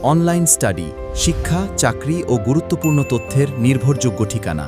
Online study, শিক্ষা, চাকরি ও গুরুত্বপূর্ণ তথ্যের নির্ভরযোগ্য ঠিকানা।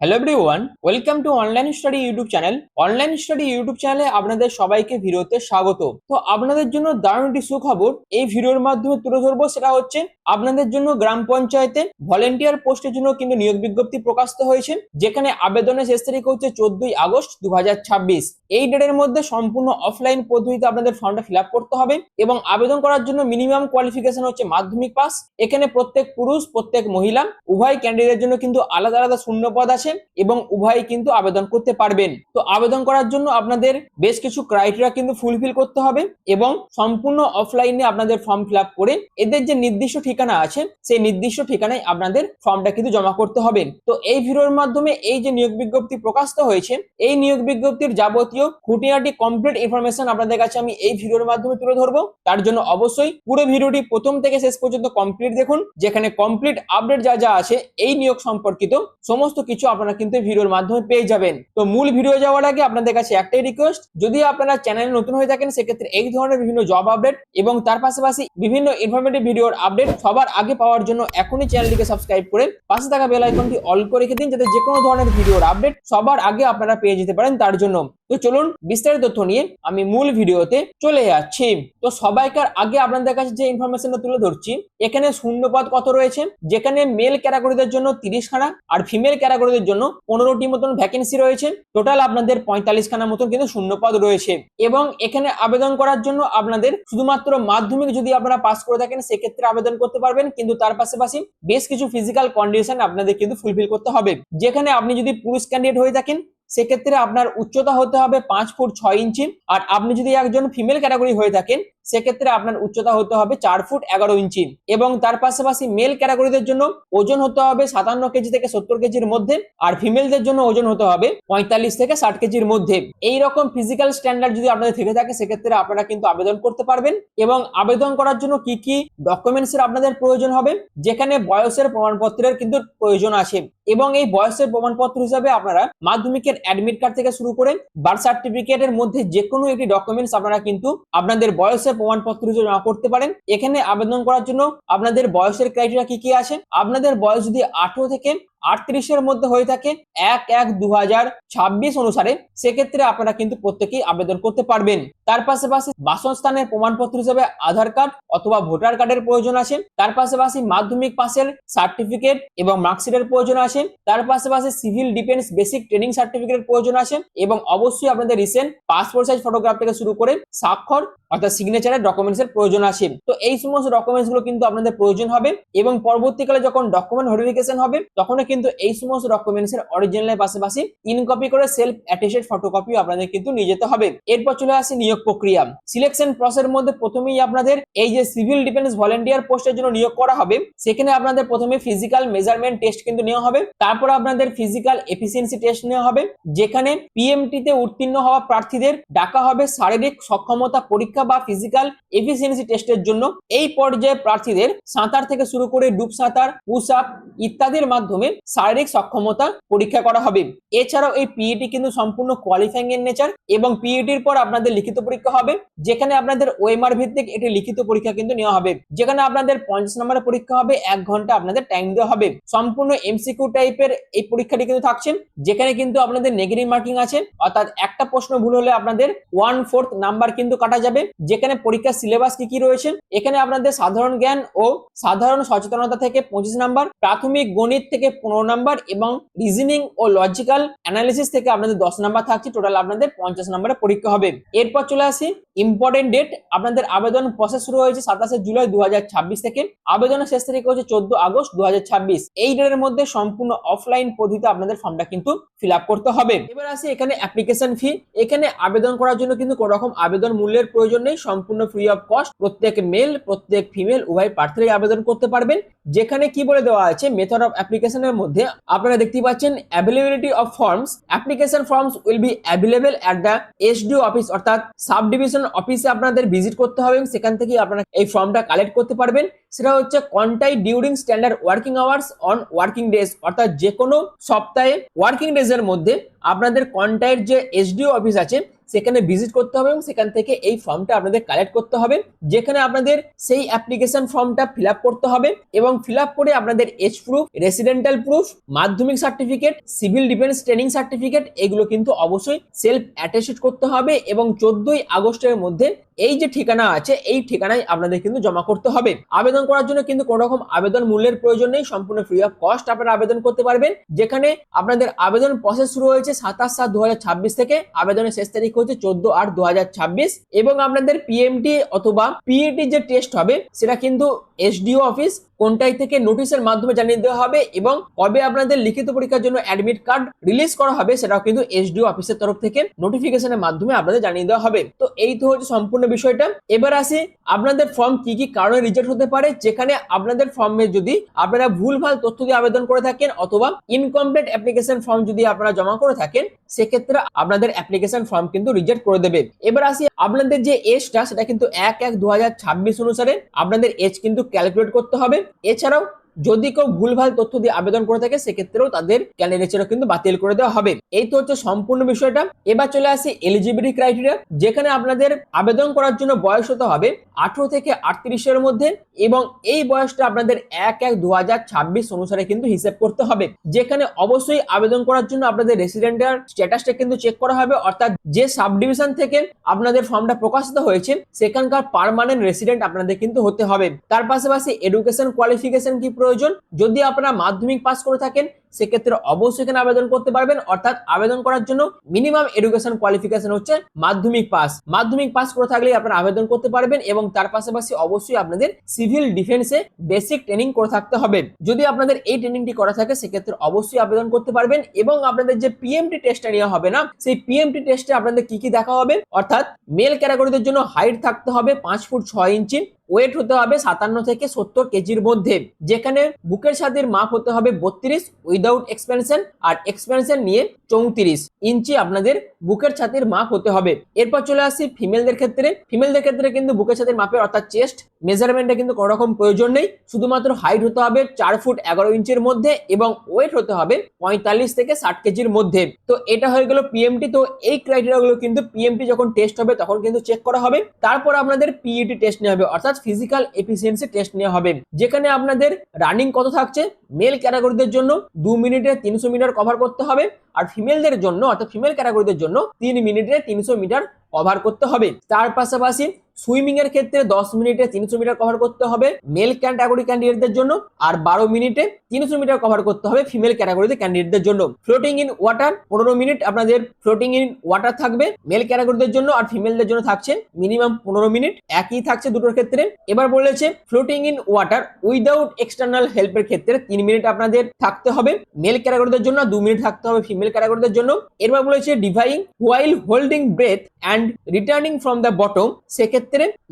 Hello everyone, welcome to online study YouTube channel. Online study YouTube চ্যানেলে আপনাদের সবাইকে ভিডিওতে স্বাগত। তো আপনাদের জন্য দারুণ একটি সুখবর এই ভিডিওর মাধ্যমে তুলে ধরবো। সেটা হচ্ছে আপনাদের জন্য গ্রাম পঞ্চায়েতে ভলেন্টিয়ার পোস্টের জন্য কিন্তু নিয়োগ বিজ্ঞপ্তি প্রকাশিত হয়েছে, যেখানে আবেদনের শেষ তারিখ হচ্ছে 14ই আগস্ট 2026। এই ডেটের মধ্যে সম্পূর্ণ অফলাইন পদ্ধতিতে আপনাদের ফর্মটা ফিল আপ করতে হবে এবং আবেদন করার জন্য মিনিমাম কোয়ালিফিকেশন হচ্ছে মাধ্যমিক পাস। এখানে প্রত্যেক পুরুষ প্রত্যেক মহিলা উভয় ক্যান্ডিডেটের জন্য কিন্তু আলাদা আলাদা শূন্য পদ আছে এবং উভয়ই কিন্তু আবেদন করতে পারবেন। তো আবেদন করার জন্য আপনাদের বেশ কিছু ক্রাইটেরিয়া কিন্তু ফুলফিল করতে হবে এবং সম্পূর্ণ অফলাইনে আপনাদের ফর্ম ফিল আপ করে এদের যে নির্দিষ্ট ঠিকানা আছে সেই নির্দিষ্ট ঠিকানায় আপনাদের ফর্মটা কিন্তু জমা করতে হবে। তো এই ভিডিওর মাধ্যমে এই যে নিয়োগ বিজ্ঞপ্তি প্রকাশিত হয়েছে, এই নিয়োগ বিজ্ঞপ্তির যাবতীয় খুঁটিনাটি কমপ্লিট ইনফরমেশন আপনাদের কাছে আমি এই ভিডিওর মাধ্যমে তুলে ধরবো। তার জন্য অবশ্যই পুরো ভিডিওটি প্রথম থেকে শেষ পর্যন্ত কমপ্লিট দেখুন, যেখানে কমপ্লিট আপডেট যা যা আছে এই নিয়োগ সম্পর্কিত সমস্ত কিছু আপনারা কিন্তু ভিডিওর মাধ্যমে পেয়ে যাবেন। তো মূল ভিডিও যাওয়ার আগে আপনাদের কাছে একটাই রিকোয়েস্ট, যদি আপনারা চ্যানেলে নতুন হয়ে থাকেন সেক্ষেত্রে এই ধরনের বিভিন্ন জব আপডেট এবং তার পাশাপাশি বিভিন্ন ইনফরমেটিভ ভিডিওর আপডেট সবার আগে পাওয়ার জন্য এখনই চ্যানেলটিকে সাবস্ক্রাইব করে পাশে থাকা বেল আইকনটি অল করে রেখে দিন, যাতে যে কোনো ধরনের ভিডিওর আপডেট সবার আগে আপনারা পেয়ে যেতে পারেন তার জন্য। তো চলুন বিস্তারিত তথ্য নিয়ে আমি মূল ভিডিওতে চলে যাচ্ছি। তো সবাইকার আগে আপনাদের কাছে যে ইনফরমেশনটা তুলে ধরছি, এখানে শূন্যপদ কত রয়েছে, যেখানে মেল ক্যাটাগরিদের জন্য 30 খানা আর ফিমেল ক্যাটাগরিদের জন্য 15টি মতন ভ্যাকেন্সি রয়েছে। টোটাল আপনাদের 45 খানা মতন কিন্তু শূন্যপদ রয়েছে এবং এখানে আবেদন করার জন্য আপনাদের শুধুমাত্র মাধ্যমিক যদি আপনারা পাস করে থাকেন সেক্ষেত্রে আবেদন করতে পারবেন, কিন্তু তার পাশাপাশি বেশ কিছু ফিজিক্যাল কন্ডিশন আপনাদের কিন্তু ফুলফিল করতে হবে। যেখানে আপনি যদি পুরুষ ক্যান্ডিডেট হয়ে থাকেন সেক্ষেত্রে আপনার উচ্চতা হতে হবে 5 ফুট 6 ইঞ্চি, আর আপনি যদি একজন ফিমেল ক্যাটাগরি হয়ে থাকেন সেক্ষেত্রে আপনার উচ্চতা হতে হবে 4 ফুট 11 ইঞ্চি এবং তার পাশাপাশি মেল ক্যাটাগরিদের জন্য ওজন হতে হবে 57 কেজি থেকে 70 কেজির মধ্যে, আর ফিমেলদের জন্য ওজন হতে হবে 45 থেকে 60 কেজির মধ্যে। এই রকম ফিজিক্যাল স্ট্যান্ডার্ড যদি আপনাদের থেকে থাকে সেক্ষেত্রে আপনারা কিন্তু আবেদন করতে পারবেন। এবং আবেদন করার জন্য কি কি ডকুমেন্টসের আপনাদের প্রয়োজন হবে, যেখানে বয়সের প্রমাণপত্রের কিন্তু প্রয়োজন আছে এবং এই বয়সের প্রমাণপত্র হিসাবে আপনারা মাধ্যমিকের অ্যাডমিট কার্ড থেকে শুরু করে বার্থ সার্টিফিকেটের মধ্যে যে কোনো একটি ডকুমেন্টস আপনারা কিন্তু আপনাদের বয়সের প্রমাণপত্র হিসেবে জমা করতে পারেন। এখানে আবেদন করার জন্য আপনাদের বয়সের ক্রাইটেরিয়া কি কি আছে, আপনাদের বয়স যদি 18 থেকে 38-এর মধ্যে হয়ে থাকে 1/1/2026 অনুসারে সেক্ষেত্রে আপনারা কিন্তু প্রত্যেকেই আবেদন করতে পারবেন। তার পাশাপাশি বাসস্থানের প্রমাণপত্র হিসেবে আধার কার্ড অথবা ভোটার কার্ডের প্রয়োজন আছে। তার পাশাপাশি মাধ্যমিক পাসের সার্টিফিকেট এবং মার্কশিটের প্রয়োজন আছে। তার পাশাপাশি সিভিল ডিফেন্স বেসিক ট্রেনিং সার্টিফিকেটের প্রয়োজন আছে এবং অবশ্যই আপনাদের রিসেন্ট পাসপোর্ট সাইজ ফটোগ্রাফ থেকে শুরু করে স্বাক্ষর অর্থাৎ সিগনেচারের ডকুমেন্টসের প্রয়োজন আছে। তো এই সমস্ত ডকুমেন্টস গুলো কিন্তু আপনাদের প্রয়োজন হবে এবং পরবর্তীকালে যখন ডকুমেন্ট ভেরিফিকেশন হবে তখন কিন্তু এই সমস্ত ডকুমেন্টসের অরিজিনালের পাশাপাশি 3 কপি করে সেলফ অ্যাটেস্টেড ফটোকপি আপনাদের কিন্তু নিয়ে যেতে হবে। এরপর চলে আসে নিয়োগ প্রক্রিয়া। সিলেকশন প্রসেসের মধ্যে প্রথমেই আপনাদের এই যে সিভিল ডিফেন্স ভলেন্টিয়ার পোস্টের জন্য নিয়োগ করা হবে সেখানে আপনাদের প্রথমে ফিজিক্যাল মেজারমেন্ট টেস্ট কিন্তু নেওয়া হবে, তারপর আপনাদের ফিজিক্যাল এফিসিয়েন্সি টেস্ট নেওয়া হবে, যেখানে পিএমটি তে উত্তীর্ণ হওয়া প্রার্থীদের ডাকা হবে শারীরিক সক্ষমতা পরীক্ষা বা ফিজিক্যাল এফিসিয়েন্সি টেস্টের জন্য। এই পর্যায়ে প্রার্থীদের সাঁতার থেকে শুরু করে ডুব সাঁতার, পুশ আপ ইত্যাদির মাধ্যমে শারীরিক সক্ষমতা পরীক্ষা করা হবে। এছাড়াও এই পিইটি কিন্তু সম্পূর্ণ কোয়ালিফাইং এর নেচার এবং পিইটির পর আপনাদের লিখিত পরীক্ষা হবে, যেখানে আপনাদের ওএমআর ভিত্তিক একটি লিখিত পরীক্ষা কিন্তু নেওয়া হবে, যেখানে আপনাদের 50 নম্বরের পরীক্ষা হবে, 1 ঘন্টা আপনাদের টাইম দেওয়া হবে। সম্পূর্ণ এমসিকিউ টাইপের এই পরীক্ষাটি কিন্তু থাকছেন, যেখানে কিন্তু আপনাদের নেগেটিভ মার্কিং আছে, অর্থাৎ একটা প্রশ্ন ভুল হলে আপনাদের 1/4 নাম্বার কিন্তু কাটা যাবে। যেখানে পরীক্ষার সিলেবাস কি কি রয়েছে, এখানে আপনাদের সাধারণ জ্ঞান ও সাধারণ সচেতনতা থেকে 25 নাম্বার, প্রাথমিক গণিত থেকে 15 নাম্বার এবং রিজনিং ও লজিক্যাল অ্যানালিসিস থেকে আপনাদের 10 নাম্বার থাকছে। টোটাল আপনাদের 50 নাম্বারের পরীক্ষা হবে। এরপর চলে আসি ইম্পর্টেন্ট ডেট। আপনাদের আবেদন প্রসেস শুরু হয়েছে 27 জুলাই 2026 থেকে, আবেদনের শেষ তারিখ হচ্ছে 14 আগস্ট 2026। এই ডেটের মধ্যে সম্পূর্ণ অফলাইন পদ্ধতিতে আপনাদের ফর্মটা কিন্তু ফিল আপ করতে হবে। এবার আসি এখানে অ্যাপ্লিকেশন ফি। এখানে আবেদন করার জন্য কিন্তু কোনো রকম আবেদন মূল্যের প্রয়োজন নেই, সম্পূর্ণ ফ্রি অফ কস্ট। প্রত্যেক মেল প্রত্যেক ফিমেল উভয় প্রার্থীরাই আবেদন করতে পারবেন। যেখানে কি বলে দেওয়া আছে মেথড অফ অ্যাপ্লিকেশনের মধ্যে আপনারা দেখতে পাচ্ছেন availability of forms, application forms will be available at the SDO office, অর্থাৎ সাব ডিভিশন অফিসে আপনাদের ভিজিট করতে হবে এবং সেখান থেকে আপনারা এই ফর্মটা কালেক্ট করতে পারবেন। সেটা হচ্ছে Contai during standard working hours on working days, অর্থাৎ যে কোনো সপ্তাহে ওয়ার্কিং ডেজ এর মধ্যে আপনাদের কন্টাইয়ের যে এসডিও অফিস আছে সেখানে ভিজিট করতে হবে এবং সেখান থেকে এই ফর্মটা আপনাদের কালেক্ট করতে হবে, যেখানে আপনাদের সেই অ্যাপ্লিকেশন ফর্মটা ফিল আপ করতে হবে এবং ফিল আপ করে আপনাদের এজ প্রুফ, রেসিডেন্টাল প্রুফ, মাধ্যমিক certificate, civil defence training certificate এগুলো কিন্তু অবশ্যই সেলফ অ্যাটেস্টেড করতে হবে এবং 14ই আগস্টের মধ্যে এই যে ঠিকানা আছে এই ঠিকানায় আপনাদের কিন্তু জমা করতে হবে। আবেদন করার জন্য কিন্তু কোনো রকম আবেদন মূল্যের প্রয়োজন নেই, সম্পূর্ণ ফ্রি অফ কস্ট আপনারা আবেদন করতে পারবেন। যেখানে আপনাদের আবেদন প্রসেস শুরু হয়েছে 27/7/2026 থেকে, আবেদনের শেষ তারিখ হচ্ছে 14/8/2026 এবং আপনাদের পিএমটি অথবা পিইটি যে টেস্ট হবে সেটা কিন্তু এসডিও অফিস কোনটাই থেকে নোটিশের মাধ্যমে জানিয়ে দেওয়া হবে এবং কবে আপনাদের লিখিত পরীক্ষার জন্য অ্যাডমিট কার্ড রিলিজ করা হবে সেটাও কিন্তু এসডিও অফিসের তরফ থেকে নোটিফিকেশনের মাধ্যমে আপনাদের জানিয়ে দেওয়া হবে। তো এই তো হচ্ছে সম্পূর্ণ বিষয়টা। এবার আসি আপনাদের ফর্ম কি কি কারণে রিজেক্ট হতে পারে। যেখানে আপনাদের ফর্মে যদি আপনারা ভুলভাল তথ্য দিয়ে আবেদন করে থাকেন অথবা ইনকমপ্লিট অ্যাপ্লিকেশন ফর্ম যদি আপনারা জমা করে থাকেন সেক্ষেত্রে আপনাদের অ্যাপ্লিকেশন ফর্ম কিন্তু রিজেক্ট করে দেবে। এবার আসি আপনাদের যে এজটা সেটা কিন্তু 1/1/2026 অনুসারে আপনাদের এজ কিন্তু ক্যালকুলেট করতে হবে। এছাড়াও যদি কেউ ভুলভাল তথ্য দিয়ে আবেদন করে থাকে সেক্ষেত্রেও তাদের ক্যান্ডিডেটরা কিন্তু বাতিল করে দেওয়া হবে। এই তো হচ্ছে সম্পূর্ণ বিষয়টা। এবার চলে আসি এলিজিবিলিটি ক্রাইটেরিয়া, যেখানে আপনাদের আবেদন করার জন্য বয়স হতে হবে 18 থেকে 38 মধ্যে এবং এই বয়সটা আপনাদের 1/1/2026 অনুসারে কিন্তু হিসেব করতে হবে। যেখানে অবশ্যই আবেদন করার জন্য আপনাদের রেসিডেন্টাল স্ট্যাটাসটা কিন্তু চেক করা হবে, অর্থাৎ যে সাব ডিভিশন থেকে আপনাদের ফর্মটা প্রকাশিত হয়েছে সেখানকার পার্মানেন্ট রেসিডেন্ট আপনাদের কিন্তু হতে হবে। তার পাশাপাশি এডুকেশন কোয়ালিফিকেশন কি প্রয়োজন, যদি আপনারা মাধ্যমিক পাস করে থাকেন সেক্ষেত্রে অবশ্যই এখানে আবেদন করতে পারবেন, অর্থাৎ আবেদন করার জন্য মিনিমাম এডুকেশন কোয়ালিফিকেশন হচ্ছে মাধ্যমিক পাস। মাধ্যমিক পাস করে থাকলে আপনারা আবেদন করতে পারবেন এবং তার পাশাপাশি অবশ্যই আপনাদের সিভিল ডিফেন্সে বেসিক ট্রেনিং করে থাকতে হবে। যদি আপনাদের এই ট্রেনিংটি করা থাকে সেক্ষেত্রে অবশ্যই আবেদন করতে পারবেন এবং আপনাদের যে পিএমটি টেস্টটা নেওয়া হবে না সেই পিএমটি টেস্টে আপনাদের কি কি দেখা হবে, অর্থাৎ মেল ক্যাটাগরিদের জন্য হাইট থাকতে হবে 5 ফুট 6 ইঞ্চি, ওয়েট হতে হবে 57 থেকে 70 কেজির মধ্যে, যেখানে বুকের ছাতির মাপ হতে হবে 32 উইদাউট এক্সপেনশন আর এক্সপেনশন নিয়ে 34 ইঞ্চি আপনাদের বুকের ছাতির মাপ হতে হবে। এরপর চলে আসি ফিমেলদের ক্ষেত্রে। ফিমেলদের ক্ষেত্রে কিন্তু বুকের ছাতির মাপের অর্থাৎ চেস্ট মেজারমেন্টে কিন্তু কোনো রকম প্রয়োজন নেই, শুধুমাত্র হাইট হতে হবে 4 ফুট 11 ইঞ্চির মধ্যে এবং ওয়েট হতে হবে 45 থেকে 60 কেজির মধ্যে। তো এটা হয়ে গেল পিএমটি। তো এই ক্রাইটেরিয়াগুলো কিন্তু পিএমটি যখন টেস্ট হবে তখন কিন্তু চেক করা হবে। তারপর আপনাদের পিইটি টেস্ট নেওয়া হবে, অর্থাৎ ফিজিক্যাল এফিসিয়েন্সি টেস্ট নেওয়া হবে। যেখানে আপনাদের রানিং কত থাকছে, মেল ক্যাটাগরিদের জন্য 2 মিনিটে 300 মিটার কভার করতে হবে আর ফিমেলদের জন্য অর্থাৎ ফিমেল ক্যাটাগরিদের জন্য 3 মিনিটে 300 মিটার কভার করতে হবে। তার পাশাপাশি সুইমিং এর ক্ষেত্রে 10 মিনিটে 300 মিটার কভার করতে হবে মেল ক্যাটাগরি ক্যান্ডিডেটদের জন্য আর 12 মিনিটে 300 মিটার কভার করতে হবে ফিমেল ক্যাটাগরিতে ক্যান্ডিডেটদের জন্য। ফ্লোটিং ইন ওয়াটার 15 মিনিট আপনাদের ফ্লোটিং ইন ওয়াটার থাকবে মেল ক্যাটাগরিদের জন্য আর ফিমেলদের জন্য থাকছে মিনিমাম 15 মিনিট, একই থাকছে দুটোর ক্ষেত্রে। এবার বলেছে floating in water without external হেল্পের ক্ষেত্রে 3 মিনিট আপনাদের থাকতে হবে মেল ক্যাটাগরিদের জন্য, 2 মিনিট থাকতে হবে ফিমেল ক্যাটাগরিদের জন্য। এরপর বলেছে diving while holding breath and returning from the bottom, সেক্ষেত্রে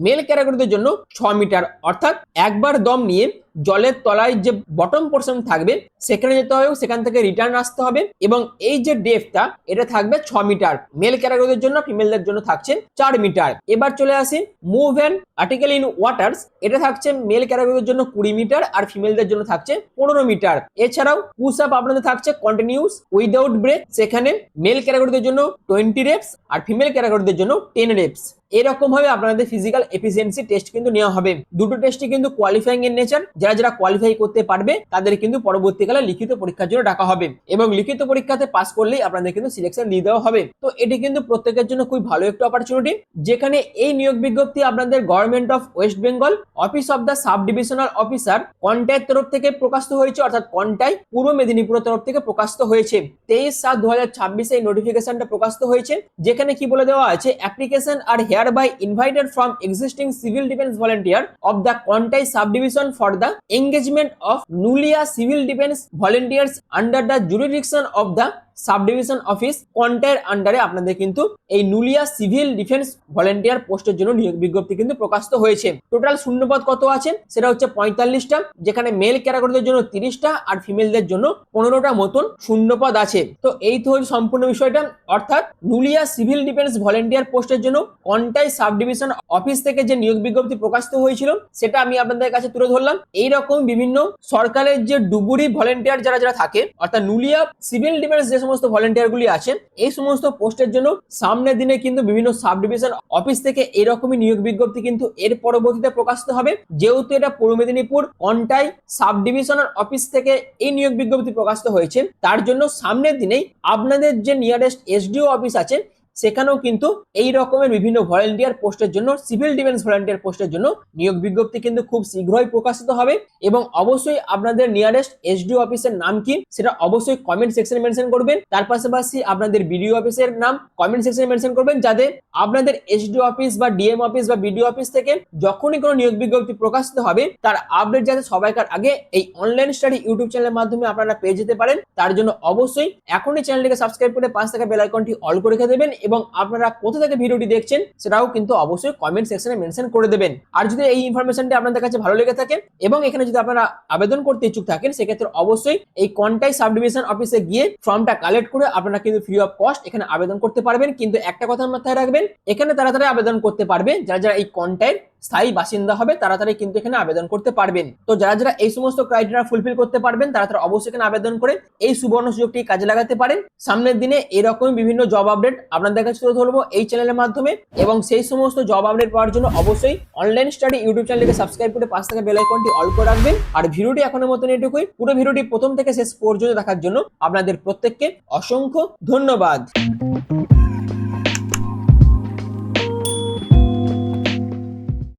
মেল ক্যাটাগরিদের জন্য 6 মিটার, অর্থাৎ একবার দম নিয়ে জলের তলায় যে বটম পোর্শন থাকবে সেখানে যেতে হবে, সেখান থেকে রিটার্ন আসতে হবে এবং এই যে ডেপথটা এটা থাকবে 6 মিটার মেল ক্যাটাগরিদের জন্য, ফিমেলদের জন্য থাকছে 4 মিটার। এবার চলে আসি move and article in waters, এটা থাকছে মেল ক্যাটাগরিদের জন্য 20 মিটার আর ফিমেলদের জন্য থাকছে 15 মিটার। এছাড়াও পুশ আপ আপনাদের থাকছে কন্টিনিউস উইদাউট ব্রেক, সেখানে মেল ক্যাটাগরিদের জন্য 20 রেপস আর ফিমেল ক্যাটাগরিদের জন্য 10 রেপস। এরকম ভাবে আপনাদের ফিজিক্যাল এফিসিয়েন্সি টেস্ট কিন্তু নেওয়া হবে। দুটো টেস্টই কিন্তু কোয়ালিফাইং এর নেচার, যারা যারা কোয়ালিফাই করতে পারবে তাদের কিন্তু পরবর্তীকালে লিখিত পরীক্ষার জন্য ডাকা হবে এবং লিখিত পরীক্ষাতে পাস করলেই আপনাদের কিন্তু সিলেকশন দিয়ে দেওয়া হবে। তো এটি কিন্তু প্রত্যেকের জন্য খুব ভালো একটা অপরচুনিটি, যেখানে এই নিয়োগ বিজ্ঞপ্তি আপনাদের government of West Bengal office of the sub divisional officer কন্টাইয়ের তরফ থেকে প্রকাশিত হয়েছে, অর্থাৎ কন্টাই পূর্ব মেদিনীপুরের তরফ থেকে প্রকাশিত হয়েছে। 23/7/2026 এই নোটিফিকেশনটা প্রকাশিত হয়েছে, যেখানে কি বলে দেওয়া আছে, অ্যাপ্লিকেশন আর hereby invited from existing civil defense volunteer of the Kontai subdivision for the engagement of Nulia civil defense volunteers under the jurisdiction of the subdivision office কন্টাইয়ের আন্ডারে আপনাদের কিন্তু এই নুলিয়া সিভিল ডিফেন্স ভলেন্টিয়ার পোস্টের জন্য নিয়োগ বিজ্ঞপ্তি কিন্তু প্রকাশিত হয়েছে। টোটাল শূন্যপদ কত আছে সেটা হচ্ছে 45টা, যেখানে মেল ক্যাটাগরিদের জন্য 30টা আর ফিমেলদের জন্য 15টা মতন শূন্যপদ আছে। তো এই তো হচ্ছে সম্পূর্ণ বিষয়টা, অর্থাৎ নুলিয়া সিভিল ডিফেন্স ভলেন্টিয়ার পোস্টের জন্য কন্টাই সাবডিভিশন অফিস থেকে যে নিয়োগ বিজ্ঞপ্তি প্রকাশিত হয়েছিল সেটা আমি আপনাদের কাছে তুলে ধরলাম। এইরকম বিভিন্ন সরকারের যে ডুবুরি ভলেন্টিয়ার যারা যারা থাকে, অর্থাৎ নুলিয়া সিভিল ডিফেন্স যে সমস্ত ভলেন্টিয়ারগুলি আছেন এই সমস্ত পোস্টের জন্য সামনের দিনে কিন্তু বিভিন্ন সাব ডিভিশন অফিস থেকে এরকমই নিয়োগ বিজ্ঞপ্তি কিন্তু এর পরবর্তীতে প্রকাশিত হবে। যেহেতু এটা পূর্ব Medinipur Contai sub divisional office থেকে এই নিয়োগ বিজ্ঞপ্তি প্রকাশিত হয়েছে, তার জন্য সামনের দিনেই আপনাদের যে নিয়ারেস্ট এসডিও অফিস আছে সেখানেও কিন্তু এই রকমের বিভিন্ন ভলেন্টিয়ার পোস্টের জন্য, সিভিল ডিফেন্স ভলেন্টিয়ার পোস্টের জন্য নিয়োগ বিজ্ঞপ্তি কিন্তু খুব শীঘ্রই প্রকাশিত হবে। এবং অবশ্যই আপনাদের নিয়ারেস্ট এসডিও অফিসের নাম কি সেটা অবশ্যই কমেন্ট সেকশনে মেনশন করবেন। তার পাশাপাশি আপনাদের বিডিও অফিসের নাম কমেন্ট সেকশনে মেনশন করবেন, যাতে আপনাদের এসডিও অফিস বা ডিএম অফিস বা বিডিও অফিস থেকে যখনই কোনো নিয়োগ বিজ্ঞপ্তি প্রকাশিত হবে তার আপডেট যাতে সবাইকার আগে এই অনলাইন স্টাডি ইউটিউব চ্যানেলের মাধ্যমে আপনারা পেয়ে যেতে পারেন। তার জন্য অবশ্যই এখনই চ্যানেলটিকে সাবস্ক্রাইব করে পাশে থাকা বেল আইকনটি অল করে রেখে দেবেন এবং আপনারা কোথা থেকে ভিডিওটি দেখছেন সেটাও কিন্তু অবশ্যই কমেন্ট সেকশনে মেনশন করে দেবেন। আর যদি এই ইনফরমেশনটি আপনাদের কাছে ভালো লেগে থাকে এবং এখানে যদি আপনারা আবেদন করতে ইচ্ছুক থাকেন সেক্ষেত্রে অবশ্যই এই কন্টাই সাব ডিভিশন অফিসে গিয়ে ফর্মটা কালেক্ট করে আপনারা কিন্তু ফ্রি অফ কস্ট এখানে আবেদন করতে পারবেন। কিন্তু একটা কথা মাথায় রাখবেন, এখানে তাড়াতাড়ি আবেদন করতে পারবে যারা যারা এই কন্টাইয়ের স্থায়ী বাসিন্দা হবে, তাড়াতাড়ি কিন্তু এখানে আবেদন করতে পারবেন। তো যারা যারা এই সমস্ত ক্রাইটেরিয়া ফুলফিল করতে পারবেন তারা তারা অবশ্যই এখানে আবেদন করে এই সুবর্ণ সুযোগটি কাজে লাগাতে পারেন। সামনের দিনে এরকম বিভিন্ন জব আপডেট আপনাদের কাছে তুলে ধরবো এই চ্যানেলের মাধ্যমে, এবং সেই সমস্ত জব আপডেট পাওয়ার জন্য অবশ্যই অনলাইন স্টাডি ইউটিউব চ্যানেলকে সাবস্ক্রাইব করে পাশে থাকা বেল আইকনটি অল করে রাখবেন। আর ভিডিওটি এখনের মতন এটুকুই। পুরো ভিডিওটি প্রথম থেকে শেষ পর্যন্ত দেখার জন্য আপনাদের প্রত্যেককে অসংখ্য ধন্যবাদ।